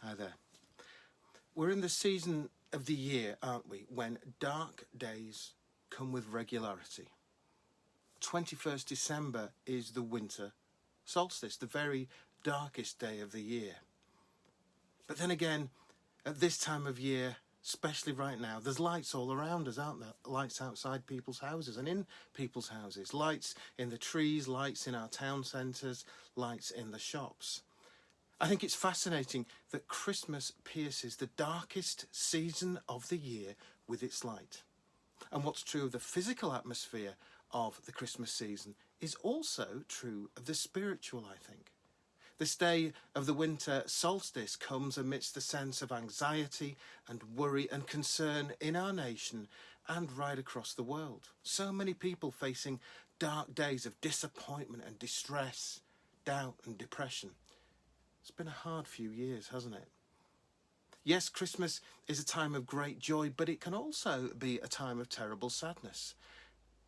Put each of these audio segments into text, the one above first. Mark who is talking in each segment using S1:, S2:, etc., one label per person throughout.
S1: Hi there. We're in the season of the year, aren't we, when dark days come with regularity. 21st December is the winter solstice, the very darkest day of the year. But then again, at this time of year, especially right now, there's lights all around us, aren't there? Lights outside people's houses and in people's houses. Lights in the trees, lights in our town centres, lights in the shops. I think it's fascinating that Christmas pierces the darkest season of the year with its light. And what's true of the physical atmosphere of the Christmas season is also true of the spiritual, I think. This day of the winter solstice comes amidst the sense of anxiety and worry and concern in our nation and right across the world. So many people facing dark days of disappointment and distress, doubt and depression. It's been a hard few years, hasn't it? Yes, Christmas is a time of great joy, but it can also be a time of terrible sadness.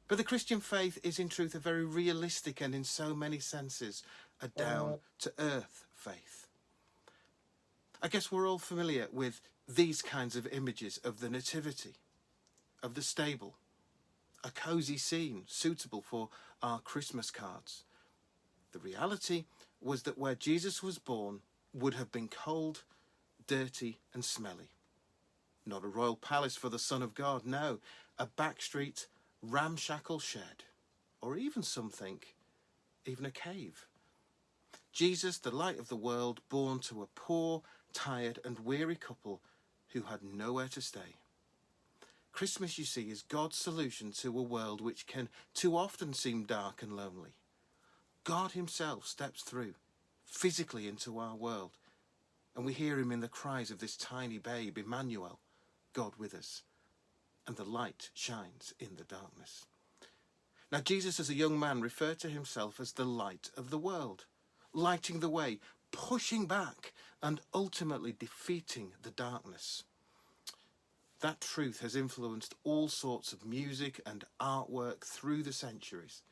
S1: But the Christian faith is in truth a very realistic and in so many senses a down-to-earth faith. I guess we're all familiar with these kinds of images of the nativity, of the stable, a cosy scene suitable for our Christmas cards. The reality was that where Jesus was born would have been cold, dirty and smelly. Not a royal palace for the Son of God, no, a backstreet, ramshackle shed, or even some think, even a cave. Jesus, the light of the world, born to a poor, tired and weary couple who had nowhere to stay. Christmas, you see, is God's solution to a world which can too often seem dark and lonely. God himself steps through, physically into our world, and we hear him in the cries of this tiny babe, Emmanuel, God with us, and the light shines in the darkness. Now, Jesus as a young man referred to himself as the light of the world, lighting the way, pushing back, and ultimately defeating the darkness. That truth has influenced all sorts of music and artwork through the centuries.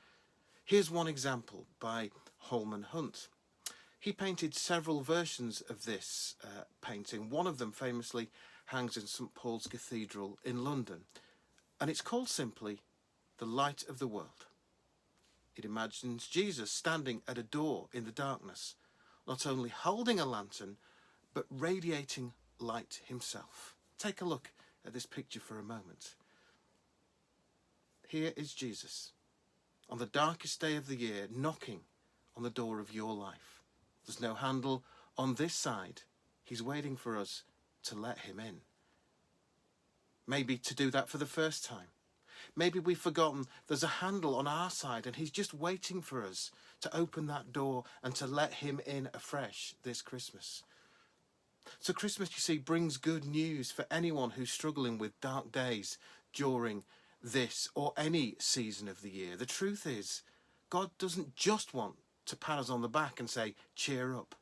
S1: Here's one example by Holman Hunt. He painted several versions of this painting. One of them famously hangs in St. Paul's Cathedral in London, and it's called simply The Light of the World. It imagines Jesus standing at a door in the darkness, not only holding a lantern, but radiating light himself. Take a look at this picture for a moment. Here is Jesus, on the darkest day of the year, knocking on the door of your life. There's no handle on this side. He's waiting for us to let him in. Maybe to do that for the first time. Maybe we've forgotten there's a handle on our side and he's just waiting for us to open that door and to let him in afresh this Christmas. So Christmas, you see, brings good news for anyone who's struggling with dark days during this or any season of the year. The truth is, God doesn't just want to pat us on the back and say, cheer up.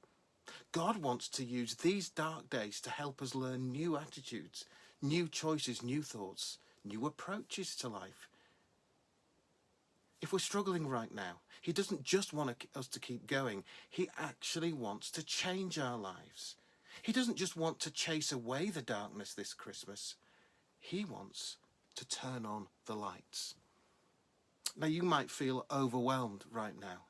S1: God wants to use these dark days to help us learn new attitudes, new choices, new thoughts, new approaches to life. If we're struggling right now, he doesn't just want us to keep going. He actually wants to change our lives. He doesn't just want to chase away the darkness this Christmas. He wants to turn on the lights. Now, you might feel overwhelmed right now.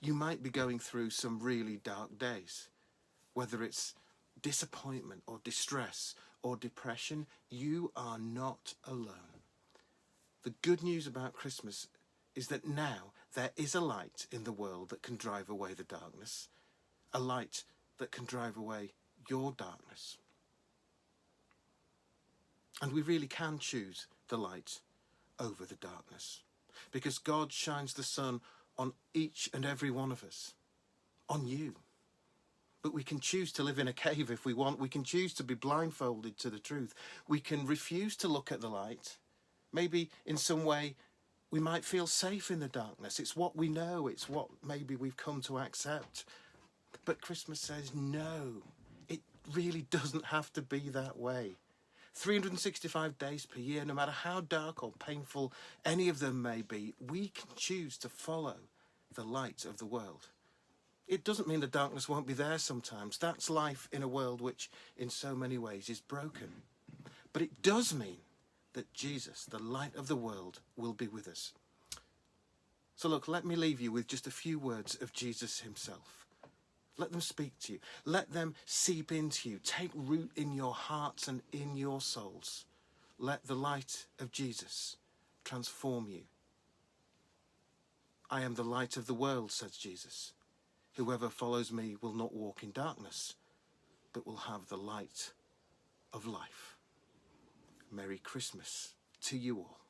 S1: You might be going through some really dark days. Whether it's disappointment or distress or depression, you are not alone. The good news about Christmas is that now there is a light in the world that can drive away the darkness, a light that can drive away your darkness. And we really can choose the light over the darkness, because God shines the sun on each and every one of us, on you. But we can choose to live in a cave if we want. We can choose to be blindfolded to the truth. We can refuse to look at the light. Maybe in some way we might feel safe in the darkness. It's what we know. It's what maybe we've come to accept. But Christmas says no, it really doesn't have to be that way. 365 days per year, no matter how dark or painful any of them may be, we can choose to follow the light of the world. It doesn't mean the darkness won't be there sometimes. That's life in a world which in so many ways is broken. But it does mean that Jesus, the light of the world, will be with us. So look, let me leave you with just a few words of Jesus himself. Let them speak to you. Let them seep into you. Take root in your hearts and in your souls. Let the light of Jesus transform you. I am the light of the world, says Jesus. Whoever follows me will not walk in darkness, but will have the light of life. Merry Christmas to you all.